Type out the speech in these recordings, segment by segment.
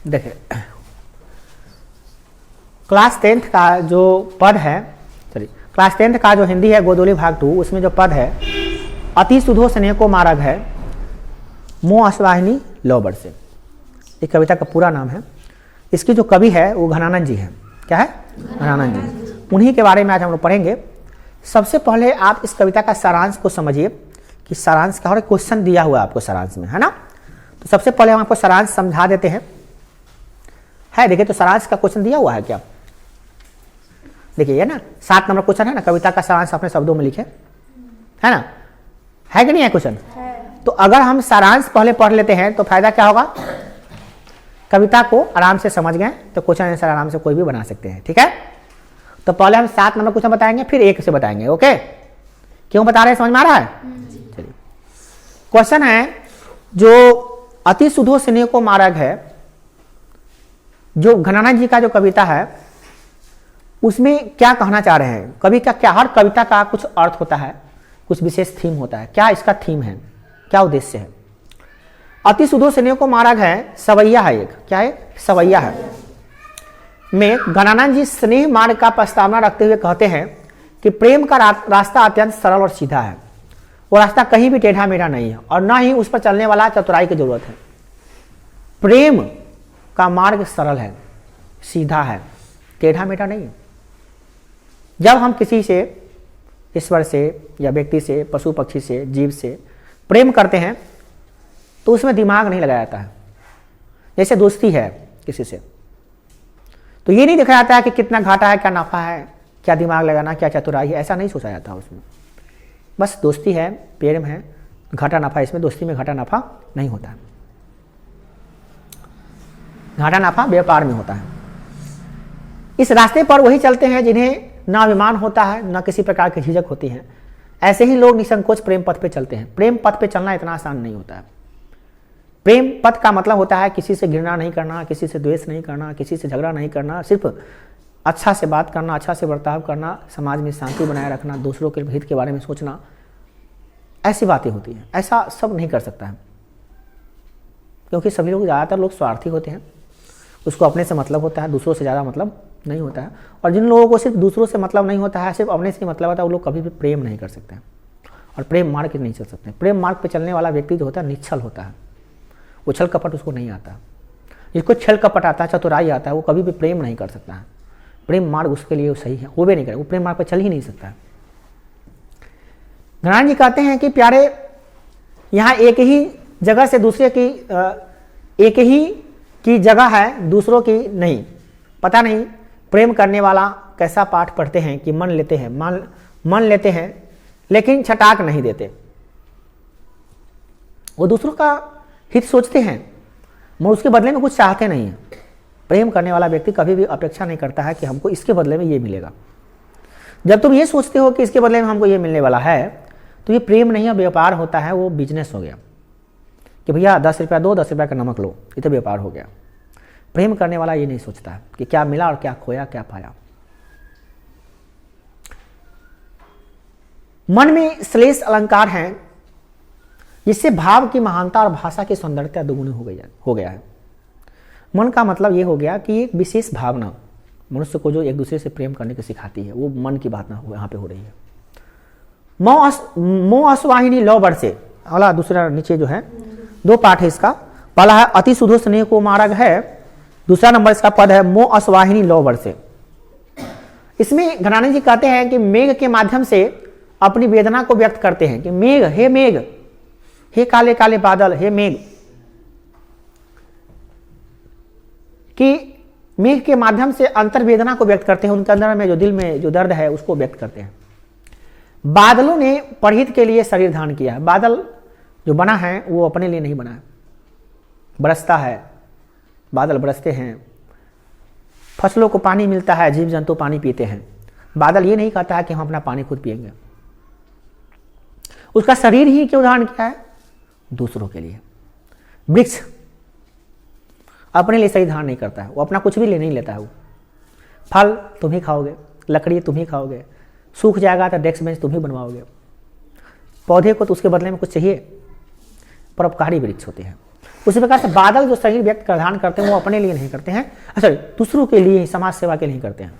देखिए class 10th का जो पद है, चलिए क्लास 10th का जो हिंदी है गोदोली भाग 2, उसमें जो पद है अति सुधो स्नेह को मार्ग है मोह अश्वाहिनी लौबर से, एक कविता का पूरा नाम है। इसकी जो कवि है वो घनानंद जी है। क्या है? घनानंद जी। उन्हीं के बारे में आज हम लोग पढ़ेंगे। सबसे पहले आप इस कविता का सारांश को समझिए कि सारांश का, और क्वेश्चन दिया हुआ है आपको सारांश में, है ना। तो सबसे पहले हम आपको सारांश समझा देते हैं। है देखिए, तो सारांश का क्वेश्चन दिया हुआ है क्या? देखिए ना 7 नंबर क्वेश्चन है ना, कविता का सारांश अपने शब्दों में लिखे, है ना। है कि नहीं है क्वेश्चन? तो अगर हम सारांश पहले पढ़ लेते हैं तो फायदा क्या होगा, कविता को आराम से समझ गए तो क्वेश्चन आंसर आराम से कोई भी बना सकते हैं। ठीक है, तो पहले हम 7 नंबर क्वेश्चन बताएंगे, फिर 1 से बताएंगे। ओके, क्यों बता रहे हैं, समझ में आ रहा है? चलिए, क्वेश्चन है जो अति सुधो स्नेह को मार्ग है, जो घनानंद जी का जो कविता है उसमें क्या कहना चाह रहे हैं कवि का? क्या हर कविता का कुछ अर्थ होता है, कुछ विशेष थीम होता है। क्या इसका थीम है, क्या उद्देश्य है? अति सुधो स्नेह को मार्ग है सवैया है, एक क्या है? सवैया है में घनानंद जी स्नेह मार्ग का प्रस्तावना रखते हुए कहते हैं कि प्रेम का रास्ता अत्यंत सरल और सीधा है। वो रास्ता कहीं भी टेढ़ा मेढ़ा नहीं है और ना ही उस पर चलने वाला चतुराई की जरूरत है। प्रेम का मार्ग सरल है, सीधा है, टेढ़ा मेढ़ा नहीं है। जब हम किसी से, ईश्वर से या व्यक्ति से, पशु पक्षी से, जीव से प्रेम करते हैं तो उसमें दिमाग नहीं लगाया जाता है। जैसे दोस्ती है किसी से, तो ये नहीं देखा जाता है कि कितना घाटा है, क्या नफा है, क्या दिमाग लगाना, क्या चतुराई है, ऐसा नहीं सोचा जाता उसमें। बस दोस्ती है, प्रेम है, घाटा नफा, इसमें दोस्ती में घाटा नफा नहीं होता है। घाटा नफा व्यापार में होता है। इस रास्ते पर वही चलते हैं जिन्हें ना अभिमान होता है, ना किसी प्रकार की झिझक होती है। ऐसे ही लोग निसंकोच प्रेम पथ पे चलते हैं। प्रेम पथ पे चलना इतना आसान नहीं होता है। प्रेम पथ का मतलब होता है किसी से घृणा नहीं करना, किसी से द्वेष नहीं करना, किसी से झगड़ा नहीं करना, सिर्फ अच्छा से बात करना, अच्छा से बर्ताव करना, समाज में शांति बनाए रखना, दूसरों के हित के बारे में सोचना, ऐसी बातें होती हैं। ऐसा सब नहीं कर सकता है, क्योंकि सभी लोग, ज़्यादातर लोग स्वार्थी होते हैं। उसको अपने से मतलब होता है, दूसरों से ज़्यादा मतलब नहीं होता है। और जिन लोगों को सिर्फ दूसरों से मतलब नहीं होता है, सिर्फ अपने से मतलब होता है, वो लोग कभी भी प्रेम नहीं कर सकते हैं और प्रेम मार्ग पे नहीं चल सकते। प्रेम मार्ग पे चलने वाला व्यक्ति जो होता है निश्चल होता है, वो छल कपट उसको नहीं आता। जिसको छल कपट आता है, चतुराई आता है, वो कभी भी प्रेम नहीं कर सकता है। प्रेम मार्ग उसके लिए सही है, वो भी नहीं करे, वो प्रेम मार्ग पर चल ही नहीं सकता है। घनानंद जी कहते हैं कि प्यारे, यहाँ एक ही जगह से दूसरे की, एक ही की जगह है, दूसरों की नहीं। पता नहीं प्रेम करने वाला कैसा पाठ पढ़ते हैं कि मन लेते हैं, मन लेते हैं लेकिन छटाक नहीं देते। वो दूसरों का हित सोचते हैं मगर उसके बदले में कुछ चाहते नहीं हैं। प्रेम करने वाला व्यक्ति कभी भी अपेक्षा नहीं करता है कि हमको इसके बदले में ये मिलेगा। जब तुम ये सोचते हो कि इसके बदले में हमको ये मिलने वाला है, तो ये प्रेम नहीं है, व्यापार होता है, वो बिजनेस हो गया कि भैया 10 रुपया दो, 10 रुपया का नमक लो, ये तो व्यापार हो गया। प्रेम करने वाला ये नहीं सोचता है कि क्या मिला और क्या खोया, क्या पाया। मन में श्लेष अलंकार हैं जिससे भाव की महानता और भाषा की सौंदर्यता दुगुनी हो गया है। मन का मतलब ये हो गया कि एक विशेष भावना मनुष्य को जो एक दूसरे से प्रेम करने की सिखाती है, वो मन की बात ना हो, यहाँ पे हो रही है। मोह अश्वाहिनी लौबर से, अगला दूसरा नीचे जो है 2 पाठ है इसका। पहला है अति सुधो स्नेह को मार्ग है, दूसरा नंबर इसका पद है मोह अश्वाहिनी लौबर से। इसमें घनानंद जी कहते हैं कि मेघ के माध्यम से अपनी वेदना को व्यक्त करते हैं कि मेघ, हे मेघ, हे काले काले बादल, हे मेघ, कि मेघ के माध्यम से अंतर वेदना को व्यक्त करते हैं। उनके अंदर में जो दिल में जो दर्द है उसको व्यक्त करते हैं। बादलों ने परहित के लिए शरीर धारण किया है। बादल जो बना है वो अपने लिए नहीं बना है, बरसता है, बादल बरसते हैं, फसलों को पानी मिलता है, जीव जंतु पानी पीते हैं। बादल ये नहीं कहता है कि हम अपना पानी खुद पिएंगे। उसका शरीर ही क्यों धारण किया है? दूसरों के लिए। वृक्ष अपने लिए सही धारण नहीं करता है, वो अपना कुछ भी ले नहीं लेता है। वो फल तुम ही खाओगे, लकड़ी तुम ही खाओगे, सूख जाएगा तो डेस्क बेंच तुम ही बनवाओगे। पौधे को तो उसके बदले में कुछ चाहिए, परोपकारी वृक्ष होते हैं। उसी प्रकार से बादल जो शरीर व्यक्त प्रदान करते हैं वो अपने लिए नहीं करते हैं, सॉरी दूसरों के लिए, समाज सेवा के लिए करते हैं।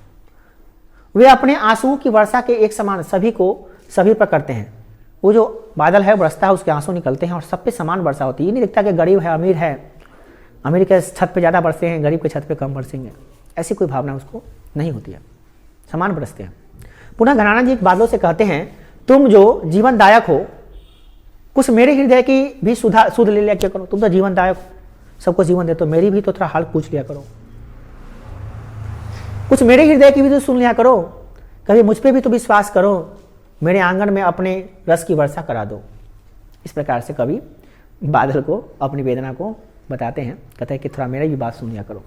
वे अपने आंसुओं की वर्षा के एक समान सभी पर करते हैं। वो जो बादल है बरसता है, उसके आंसू निकलते हैं और सब पे समान वर्षा होती है। ये नहीं दिखता कि गरीब है अमीर है, अमीर के छत पे ज़्यादा बरसते हैं, गरीब के छत पे कम बरसेंगे, ऐसी कोई भावना उसको नहीं होती है, समान बरसते हैं। पुनः घराना जी बादलों से कहते हैं, तुम जो जीवनदायक हो, कुछ मेरे हृदय की भी सुध ले लिया क्या करो। तुम तो जीवनदायक हो, सबको जीवन दे, तो मेरी भी तो थोड़ा हाल पूछ लिया करो, कुछ मेरे हृदय की भी तो सुन लिया करो, कभी मुझ पे भी तो विश्वास करो, मेरे आंगन में अपने रस की वर्षा करा दो। इस प्रकार से कवि बादल को अपनी वेदना को बताते हैं, कहते हैं कि थोड़ा मेरी भी बात सुन लिया करो।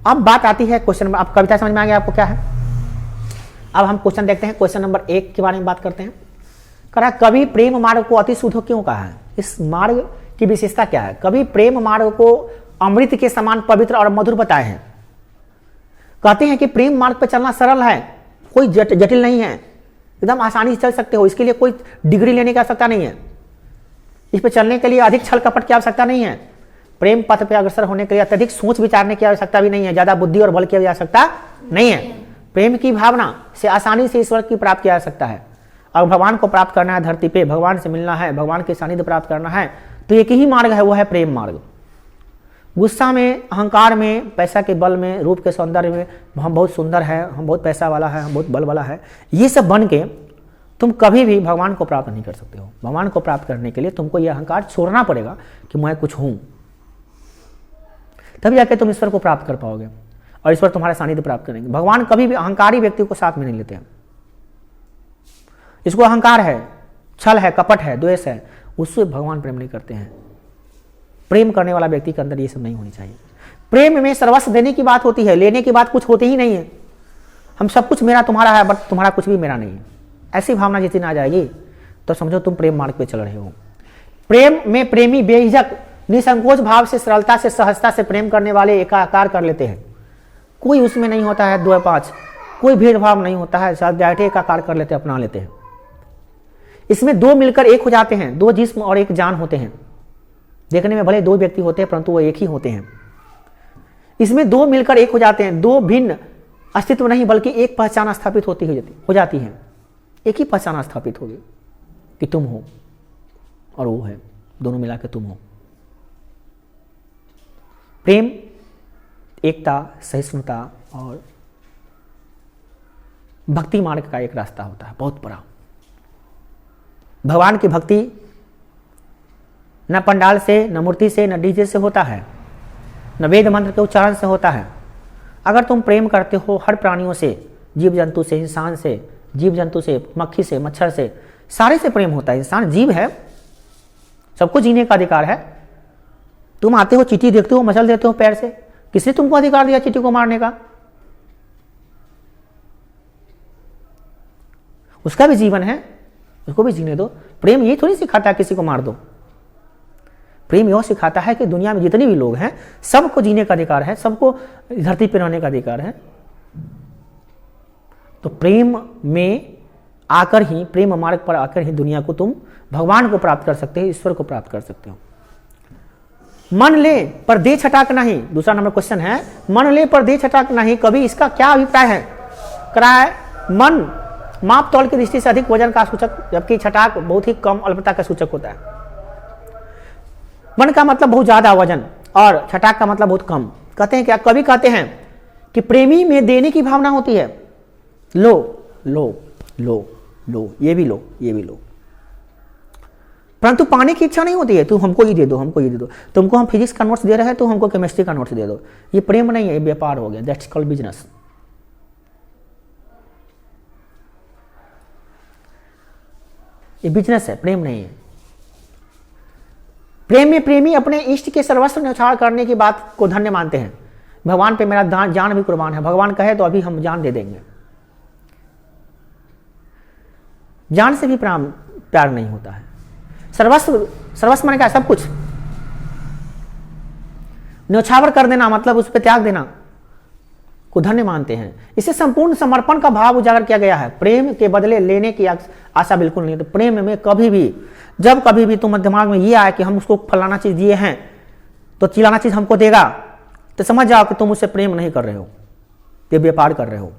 अब बात आती है क्वेश्चन में, अब कविता समझ में आ गया आपको क्या है। अब हम क्वेश्चन देखते हैं, क्वेश्चन नंबर 1 के बारे में बात करते हैं। कहा कवि प्रेम मार्ग को अति शुद्ध क्यों कहा है, इस मार्ग की विशेषता क्या है। कवि प्रेम मार्ग को अमृत के समान पवित्र और मधुर बताए हैं। कहते हैं कि प्रेम मार्ग पर चलना सरल है, कोई जटिल नहीं है, एकदम आसानी से चल सकते हो, इसके लिए कोई डिग्री लेने की आवश्यकता नहीं है, इस पर चलने के लिए अधिक छल कपट की आवश्यकता नहीं है, प्रेम पथ पर अग्रसर होने के लिए अत्यधिक सोच विचारने की आवश्यकता भी नहीं है, ज्यादा बुद्धि और बल की आवश्यकता नहीं है। प्रेम की भावना से आसानी से ईश्वर की प्राप्त किया जा सकता है। और भगवान को प्राप्त करना है, धरती पे भगवान से मिलना है, भगवान के सानिध्य प्राप्त करना है, तो एक ही मार्ग है, वो है प्रेम मार्ग। गुस्सा में, अहंकार में, पैसा के बल में, रूप के सौंदर्य में हम बहुत सुंदर है, हम बहुत पैसा वाला है, हम बहुत बल वाला है, ये सब बन के तुम कभी भी भगवान को प्राप्त नहीं कर सकते हो। भगवान को प्राप्त करने के लिए तुमको यह अहंकार छोड़ना पड़ेगा कि मैं कुछ हूं, तभी जाके तुम ईश्वर को प्राप्त कर पाओगे और ईश्वर तुम्हारा सानिध्य प्राप्त करेंगे। भगवान कभी भी अहंकारी व्यक्ति को साथ में नहीं लेते हैं। इसको अहंकार है, छल है, कपट है, द्वेष है, उससे भगवान प्रेम नहीं करते हैं। प्रेम करने वाला व्यक्ति के अंदर ये सब नहीं होनी चाहिए। प्रेम में सर्वस्व देने की बात होती है, लेने की बात कुछ होती ही नहीं है। हम सब कुछ मेरा तुम्हारा है, बट तुम्हारा कुछ भी मेरा नहीं है, ऐसी भावना जितनी आ जाएगी तो समझो तुम प्रेम मार्ग पे चल रहे हो। प्रेम में प्रेमी बेहिचक निसंकोच भाव से, सरलता से, सहजता से प्रेम करने वाले एकाकार कर लेते हैं। कोई उसमें नहीं होता है 2-5, कोई भेदभाव नहीं होता है, सब बैठे एकाकार कर लेते, अपना लेते हैं। इसमें दो मिलकर एक हो जाते हैं, दो जिस्म और एक जान होते हैं। देखने में भले दो व्यक्ति होते हैं परंतु वो एक ही होते हैं। इसमें दो मिलकर एक हो जाते हैं, दो भिन्न अस्तित्व नहीं बल्कि एक पहचान स्थापित हो जाती है। एक ही पहचान स्थापित होगी कि तुम हो और वो है, दोनों मिला के तुम हो। प्रेम एकता, सहिष्णुता और भक्ति मार्ग का एक रास्ता होता है बहुत बड़ा। भगवान की भक्ति न पंडाल से, न मूर्ति से, न डीजे से होता है, न वेद मंत्र के उच्चारण से होता है। अगर तुम प्रेम करते हो हर प्राणियों से, जीव जंतु से, इंसान से, जीव जंतु से, मक्खी से, मच्छर से, सारे से प्रेम होता है। इंसान जीव है, सबको जीने का अधिकार है। तुम आते हो, चींटी देखते हो, मचल देते हो पैर से, किसने तुमको अधिकार दिया चींटी को मारने का? उसका भी जीवन है, उसको भी जीने दो। प्रेम ये थोड़ी सिखाता है किसी को मार दो। प्रेम यह सिखाता है कि दुनिया में जितने भी लोग हैं सबको जीने का अधिकार है, सबको धरती पर रहने का अधिकार है। तो प्रेम में आकर ही, प्रेम मार्ग पर आकर ही दुनिया को तुम भगवान को प्राप्त कर सकते हो, ईश्वर को प्राप्त कर सकते हो। मन ले पर दे छटाक नहीं, दूसरा नंबर क्वेश्चन है, मन ले पर दे छटाक नहीं, कभी इसका क्या अभिप्राय है? कराए मन माप तौल की दृष्टि से अधिक वजन का सूचक, जबकि छटाक बहुत ही कम अल्पता का सूचक होता है। मन का मतलब बहुत ज्यादा वजन और छटाक का मतलब बहुत कम। कहते हैं क्या? कवि कहते हैं कि प्रेमी में देने की भावना होती है, लो लो लो लो, ये भी लो, ये भी लो, परंतु पाने की इच्छा नहीं होती है। तुम हमको ये दे दो, हमको ये दे दो, तुमको हम फिजिक्स का नोट्स दे रहे हैं तो हमको केमिस्ट्री का नोट्स दे दो। ये प्रेम नहीं है, ये व्यापार हो गया, दैट्स कॉल्ड बिजनेस। ये बिजनेस है, प्रेम नहीं है। प्रेम में प्रेमी अपने इष्ट के सर्वस्व न्यौछावर करने की बात को धन्य मानते हैं। भगवान पे मेरा जान भी कुर्बान है, भगवान कहे तो अभी हम जान दे देंगे। जान से भी प्यार नहीं होता है। सर्वस्व माने क्या? सब कुछ न्यौछावर कर देना, मतलब उस पर त्याग देना को धन्य मानते हैं। इसे संपूर्ण समर्पण का भाव उजागर किया गया है। प्रेम के बदले लेने की आशा बिल्कुल नहीं है। तो प्रेम में कभी भी, जब कभी भी तुम्हारे दिमाग में ये आए कि हम उसको फलाना चीज दिए हैं तो चिल्लाना चीज हमको देगा, तो समझ जाओ कि तुम उससे प्रेम नहीं कर रहे हो, ये व्यापार कर रहे हो।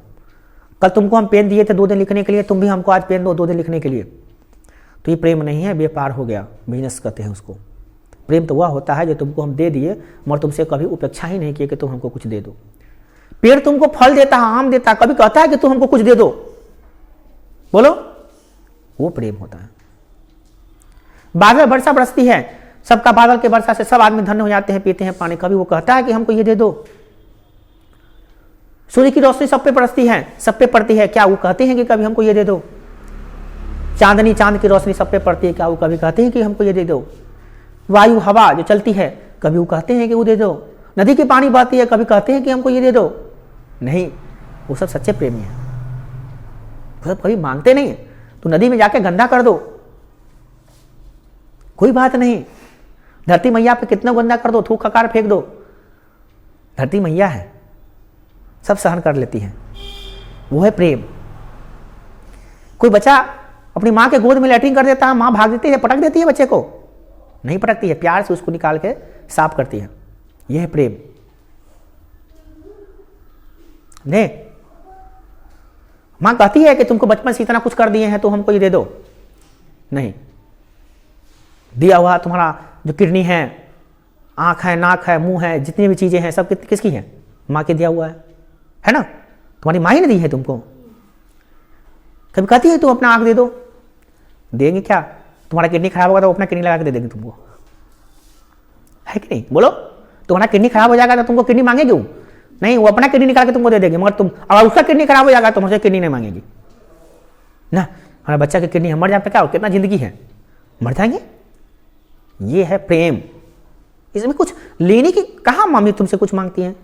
कल तुमको हम पेन दिए थे 2 दिन लिखने के लिए, तुम भी हमको आज पेन दो 2 दिन लिखने के लिए, तो ये प्रेम नहीं है, व्यापार हो गया, बिजनेस कहते हैं उसको। प्रेम तो वह होता है जो तुमको हम दे दिए मगर तुमसे कभी उपेक्षा ही नहीं किए कि तुम हमको कुछ दे दो। पेड़ तुमको फल देता है, आम देता है, कभी कहता है कि तुम हमको कुछ दे दो? बोलो, वो प्रेम होता है। बादल वर्षा बरसती है, सबका बादल के वर्षा से सब आदमी धन्य हो जाते हैं, पीते हैं पानी, कभी वो कहता है कि हमको ये दे दो? सूर्य की रोशनी सब पे बरसती है, सब पे पड़ती है, क्या वो कहते हैं कि कभी हमको ये दे दो? चांदनी चांद की रोशनी सब पे पड़ती है, क्या वो कभी कहते हैं कि हमको ये दे दो? वायु हवा जो चलती है, कभी वो कहते हैं कि वो दे दो? नदी की पानी बहती है, कभी कहते हैं कि हमको ये दे दो? नहीं, वो सब सच्चे प्रेमी हैं, वो सब कभी मांगते नहीं। तो नदी में जाके गंदा कर दो, कोई बात नहीं। धरती मैया पे कितना गंदा कर दो, थूक खकार फेंक दो, धरती मैया है, सब सहन कर लेती है, वो है प्रेम। कोई बच्चा अपनी माँ के गोद में लैट्रिन कर देता है, माँ भाग देती है, पटक देती है बच्चे को? नहीं पटकती है, प्यार से उसको निकाल के साफ करती है, यह है प्रेम। ने मां कहती है कि तुमको बचपन से इतना कुछ कर दिए हैं तो हमको ये दे दो? नहीं, दिया हुआ तुम्हारा जो किडनी है, आंख है, नाक है, मुंह है, जितनी भी चीजें हैं सब किसकी है? मां के दिया हुआ है ना? तुम्हारी मां ही ने दी है तुमको। कभी कहती है तुम अपना आंख दे दो? देंगे क्या? तुम्हारा किडनी खराब होगा तो अपना किडनी लगा के दे देंगे तुमको, है कि नहीं? बोलो, तुम्हारा किडनी खराब हो जाएगा तो तुमको किडनी मांगेगी वो? नहीं, वो अपना किडनी निकाल के तुमको दे देंगे, मगर तुम अगर उसका किडनी खराब हो जाएगा तो मुझे किडनी नहीं मांगेगी ना। हमारा बच्चा की किडनी मर जाए क्या, कितना जिंदगी है, मर जाएंगे। ये है प्रेम, इसमें कुछ लेने की कहा मम्मी तुमसे कुछ मांगती हैं?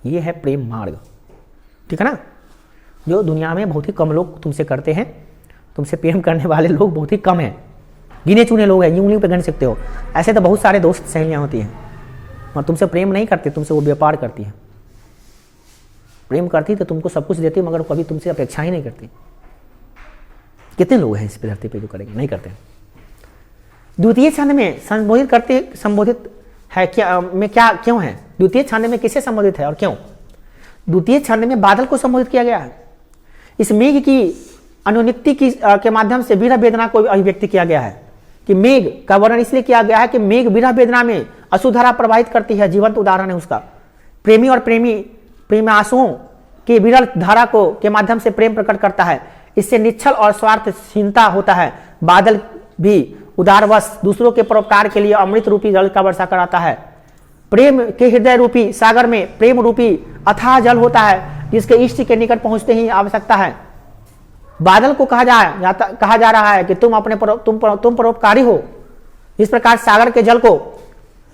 ये है प्रेम मार्ग, ठीक है ना, जो दुनिया में बहुत ही कम लोग तुमसे करते हैं। तुमसे प्रेम करने वाले लोग बहुत ही कम हैं, गिने चुने लोग हैं, यूं पे गिन सकते हो। ऐसे तो बहुत सारे दोस्त सहेलियां होती हैं, मगर तुमसे प्रेम नहीं करते, तुमसे वो व्यापार करती है। प्रेम करती तो तुमको सब कुछ देती, मगर कभी तुमसे अपेक्षा ही नहीं करती। कितने लोग हैं इस धरती पे जो करेंगे? नहीं करते। द्वितीय छंद में संबोधित है क्या में, क्या क्यों है? द्वितीय छंद में किसे संबोधित है और क्यों? द्वितीय छंद में बादल को संबोधित किया गया है। इस मेघ की अनुनिक्ति के माध्यम से विरह वेदना को अभिव्यक्ति किया गया है कि मेघ का वर्णन इसलिए किया गया है कि मेघ विरह वेदना में अश्रुधारा प्रवाहित करती है, जीवंत उदाहरण है उसका। प्रेमी और प्रेमासुओं के विरल धारा को के माध्यम से प्रेम प्रकट करता है, इससे निश्चल और स्वार्थहीनता होता है। बादल भी उदारवश दूसरों के परोपकार के लिए अमृत रूपी जल का वर्षा कराता है। प्रेम के हृदय रूपी सागर में प्रेम रूपी अथाह जल होता है, जिसके इष्ट के निकट पहुंचते ही आवश्यकता है। बादल को कहा जा रहा है कि तुम परोपकारी हो। इस प्रकार सागर के जल को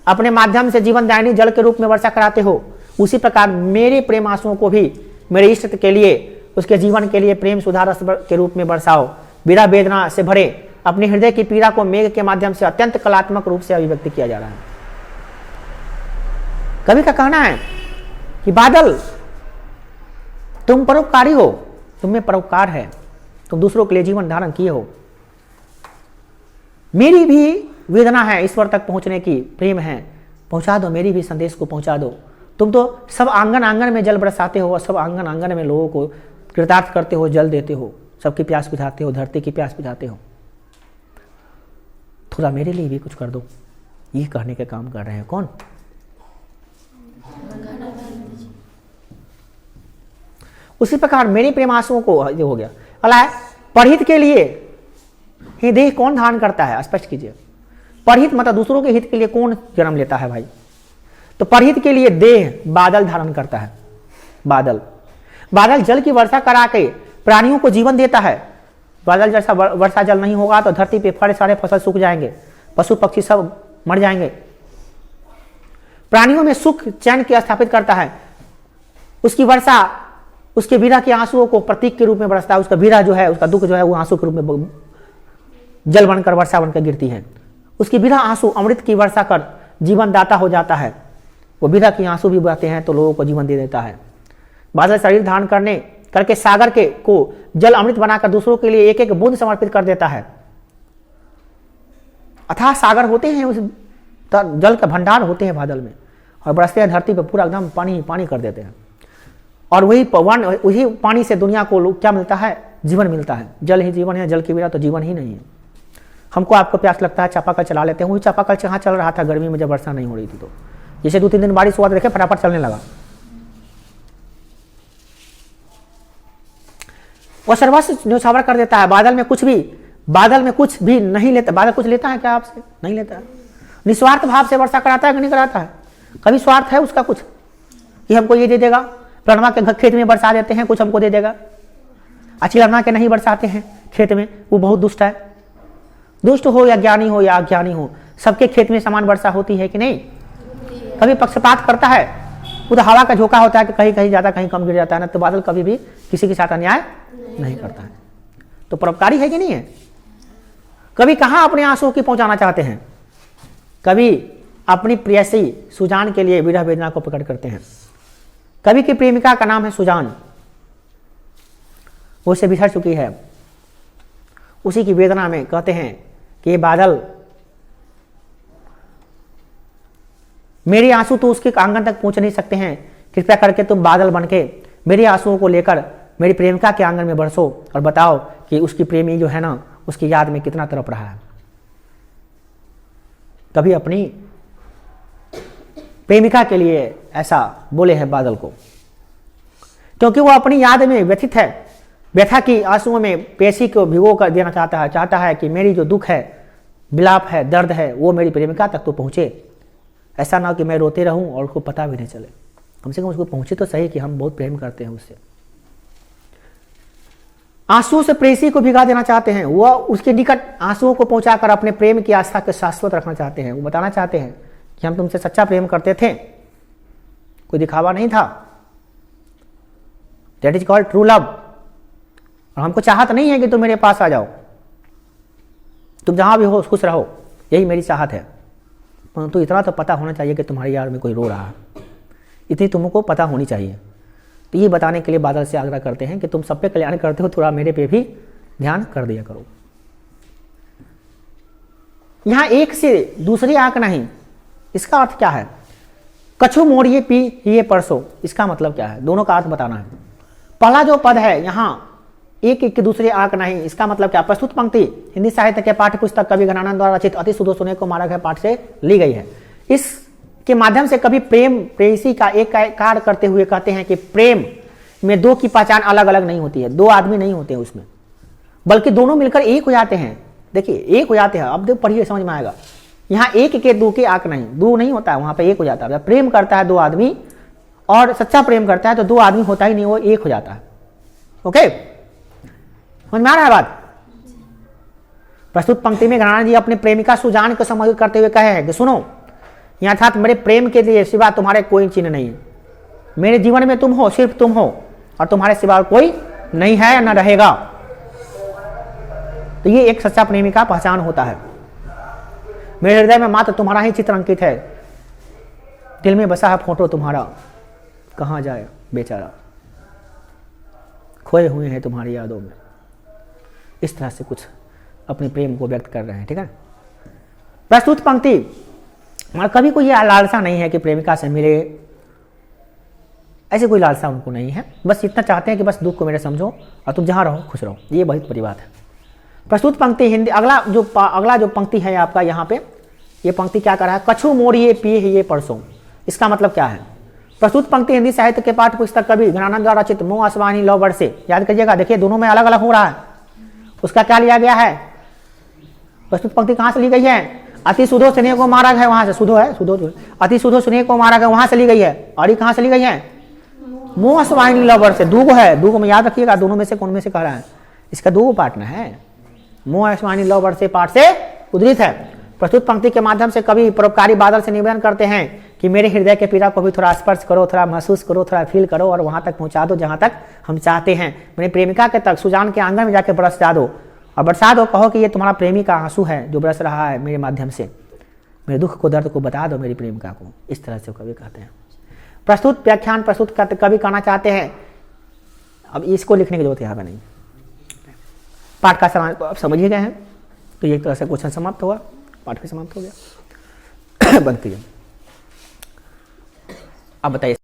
अपने माध्यम से जीवनदायिनी जल के रूप में वर्षा कराते हो, उसी प्रकार मेरे प्रेम आंसुओं को भी मेरे इष्ट के लिए, उसके जीवन के लिए प्रेम सुधा रस के रूप में बरसाओ। विरह वेदना से भरे अपने हृदय की पीड़ा को मेघ के माध्यम से अत्यंत कलात्मक रूप से अभिव्यक्त किया जा रहा है। कवि का कहना है कि बादल तुम परोपकारी हो, तुम में परोपकार है, तुम दूसरों के लिए जीवन धारण किए हो। मेरी भी वेदना है ईश्वर तक पहुंचने की, प्रेम है, पहुंचा दो, मेरी भी संदेश को पहुंचा दो। तुम तो सब आंगन आंगन में जल बरसाते हो और सब आंगन आंगन में लोगों को कृतार्थ करते हो, जल देते हो, सबकी प्यास बुझाते हो, धरती की प्यास बुझाते हो। थोड़ा मेरे लिए भी कुछ कर दो, ये कहने के काम कर रहे हैं। कौन? उसी प्रकार मेरे प्रेम आंसुओं को ये हो गया। अला परहित के लिए ये देह कौन धारण करता है? स्पष्ट कीजिए। परहित मतलब दूसरों के हित के लिए कौन जन्म लेता है भाई? तो परहित के लिए देह बादल धारण करता है। बादल जल की वर्षा करा के प्राणियों को जीवन देता है। बादल जैसा वर्षा जल नहीं होगा तो धरती पे फड़े सारे फसल सूख जाएंगे, पशु पक्षी सब मर जाएंगे। प्राणियों में सुख चैन के स्थापित करता है। उसकी वर्षा उसके विरह के आंसुओं को प्रतीक के रूप में बरसता है। उसका विरह जो है, उसका दुख जो है, वो आंसू के रूप में जल बनकर वर्षा बनकर गिरती है। उसकी विरह आंसू अमृत की वर्षा कर जीवन दाता हो जाता है। वो विरह के आंसू भी बहते हैं तो लोगों को जीवन दे देता है। बादल शरीर धारण करके सागर को जल अमृत बनाकर दूसरों के लिए एक एक बूंद समर्पित कर देता है। अथाह सागर होते हैं, उस जल का भंडार होते हैं बादल में, और बरसते हैं धरती पर, पूरा एकदम पानी पानी कर देते हैं। और वही पानी से दुनिया को क्या मिलता है? जीवन मिलता है। जल ही जीवन है, जल के बिना तो जीवन ही नहीं है। हमको आपको प्यास लगता है, चापाकल चला लेते हैं। वही चापाकल कहाँ चल रहा था गर्मी में जब वर्षा नहीं हो रही थी, तो जैसे 2-3 दिन बारिश हुआ तो देखे फटाफट चलने लगा। वो सर्वस्व न्यौछावर कर देता है। बादल में कुछ भी नहीं लेता। बादल कुछ लेता है क्या आपसे? नहीं लेता है। निस्वार्थ भाव से वर्षा कराता है कि नहीं कराता है? कभी स्वार्थ है उसका कुछ कि हमको ये दे देगा? प्रणवा के खेत में बरसा देते हैं, कुछ हमको दे देगा। अचिलना के नहीं बरसाते हैं खेत में, वो बहुत दुष्ट है। दुष्ट हो या ज्ञानी हो या अज्ञानी हो, सबके खेत में समान वर्षा होती है कि नहीं? कभी पक्षपात करता है? वो तो हवा का झोंका होता है कि कहीं कहीं ज्यादा कहीं कम गिर जाता है ना। तो बादल कभी भी किसी के साथ अन्याय नहीं करता है। तो परोपकारी है कि नहीं है? कभी कहां अपने आंसू की पहुंचाना चाहते हैं? कभी अपनी प्रेयसी सुजान के लिए विरह वेदना को प्रकट करते हैं। कवि की प्रेमिका का नाम है सुजान, वो उससे बिछड़ चुकी है। उसी की वेदना में कहते हैं कि ये बादल, मेरे आंसू तो उसके आंगन तक पहुंच नहीं सकते हैं, कृपया करके तुम बादल बनके मेरे आंसुओं को लेकर मेरी प्रेमिका के आंगन में बरसो और बताओ कि उसकी प्रेमी जो है ना, उसकी याद में कितना तड़प रहा है। कभी अपनी प्रेमिका के लिए ऐसा बोले हैं बादल को, क्योंकि वो अपनी याद में व्यथित है। व्यथा की आंसुओं में पेशी को भिगो कर देना चाहता है कि मेरी जो दुख है, विलाप है, दर्द है, वो मेरी प्रेमिका तक तो पहुंचे। ऐसा ना कि मैं रोते रहूं और उसको पता भी नहीं चले। कम से कम उसको पहुंचे तो सही कि हम बहुत प्रेम करते हैं उससे। आंसू से प्रेसी को भिगा देना चाहते हैं। वह उसके निकट आंसुओं को पहुंचाकर अपने प्रेम की आस्था को शाश्वत रखना चाहते हैं। वो बताना चाहते हैं कि हम तुमसे सच्चा प्रेम करते थे, कोई दिखावा नहीं था। That is called true love. और हमको चाहत नहीं है कि तुम मेरे पास आ जाओ, तुम जहां भी हो खुश रहो, यही मेरी चाहत है। परंतु इतना तो पता होना चाहिए कि तुम्हारी यार में कोई रो रहा है, इतनी तुमको पता होनी चाहिए। तो ये बताने के लिए बादल से आग्रह करते हैं कि तुम सब पे कल्याण करते हो, थोड़ा मेरे पे भी ध्यान कर दिया करो। यहां एक से दूसरी आंख नहीं, इसका अर्थ क्या है? कछु मोड़िए पी ये परसों, इसका मतलब क्या है? दोनों का अर्थ बताना है। पहला जो पद है यहां एक की दूसरी आंख नहीं, इसका मतलब क्या? प्रस्तुत पंक्ति हिंदी साहित्य के पाठ्य पुस्तक कवि घनानंद द्वारा रचित अति सुधो सुने को मारा गया पाठ से ली गई है। इसके माध्यम से कवि प्रेम प्रेयसी का एक कार्य करते हुए कहते हैं कि प्रेम में दो की पहचान अलग अलग नहीं होती है, दो आदमी नहीं होते हैं उसमें, बल्कि दोनों मिलकर एक हो जाते हैं। देखिए एक हो जाते हैं, अब देखो पढ़िए समझ में आएगा। यहाँ एक के दो की आंख नहीं, दो नहीं होता है, वहां पे एक हो जाता है। जब प्रेम करता है दो आदमी और सच्चा प्रेम करता है तो दो आदमी होता ही नहीं, वो एक हो जाता है। ओके, समझ में आ रहा है बात? प्रस्तुत पंक्ति में घनानंद जी अपनी प्रेमिका सुजान को संबोधित करते हुए कहे हैं कि सुनो, यहाँ अर्थात मेरे प्रेम के लिए सिवा तुम्हारे कोई चिन्ह नहीं है। मेरे जीवन में तुम हो, सिर्फ तुम हो, और तुम्हारे सिवा कोई नहीं है न रहेगा। तो ये एक सच्चा प्रेमी का पहचान होता है। मेरे हृदय में मात्र तुम्हारा ही चित्र अंकित है, दिल में बसा है फोटो तुम्हारा, कहाँ जाए बेचारा, खोए हुए हैं तुम्हारी यादों में। इस तरह से कुछ अपने प्रेम को व्यक्त कर रहे हैं। ठीक है, प्रस्तुत पंक्ति कभी कोई यह लालसा नहीं है कि प्रेमिका से मिले, ऐसी कोई लालसा उनको नहीं है। बस इतना चाहते हैं कि बस दुख को मेरे समझो और तुम जहां रहो खुश रहो। ये बहुत बड़ी बात है। प्रस्तुत पंक्ति हिंदी अगला जो पंक्ति है आपका यहाँ पे, ये पंक्ति क्या कर रहा है? कछु मोड़िए पिए ये परसों, इसका मतलब क्या है? प्रस्तुत पंक्ति हिंदी साहित्य के पाठ्य पुस्तक कवि घनानंद द्वारा रचित मोह आसमानी लव बर्ड से, याद करिएगा। देखिए दोनों में अलग अलग हो रहा है, उसका क्या लिया गया है? प्रस्तुत पंक्ति कहां से ली गई है? अति सुधो स्नेह को मारा गया, वहां से सुधो है, सुधो जो अति सुधो स्नेह को मारा गया वहां से ली गई है। और ये कहां से ली गई है? मोह आसमानी लव बर्ड से। दूगो है, दूगो में याद रखिएगा, दोनों में से कौन में से कह रहा है? इसका दो पार्ट ना है। मोह आसमानी लव बर्ड से पाठ से उद्धृत है। प्रस्तुत पंक्ति के माध्यम से कवि परोपकारी बादल से निवेदन करते हैं कि मेरे हृदय के पीड़ा को भी थोड़ा स्पर्श करो, थोड़ा महसूस करो, थोड़ा फील करो और वहां तक पहुंचा दो जहां तक हम चाहते हैं। मेरी प्रेमिका के तक सुजान के आंगन में जाकर बरसा दो और बरसा दो, कहो कि ये तुम्हारा प्रेमी का आंसू है जो बरस रहा है मेरे माध्यम से, मेरे दुख को, दर्द को बता दो मेरी प्रेमिका को। इस तरह से कवि कहते हैं। प्रस्तुत व्याख्यान प्रस्तुत कवि कहना चाहते हैं, अब इसको लिखने की जरूरत यहाँ पे नहीं, पाठ का समझ ही गए हैं। तो एक तरह से क्वेश्चन समाप्त हुआ पाठ भी समाप्त हो गया। बंद कीजिए। अब बताइए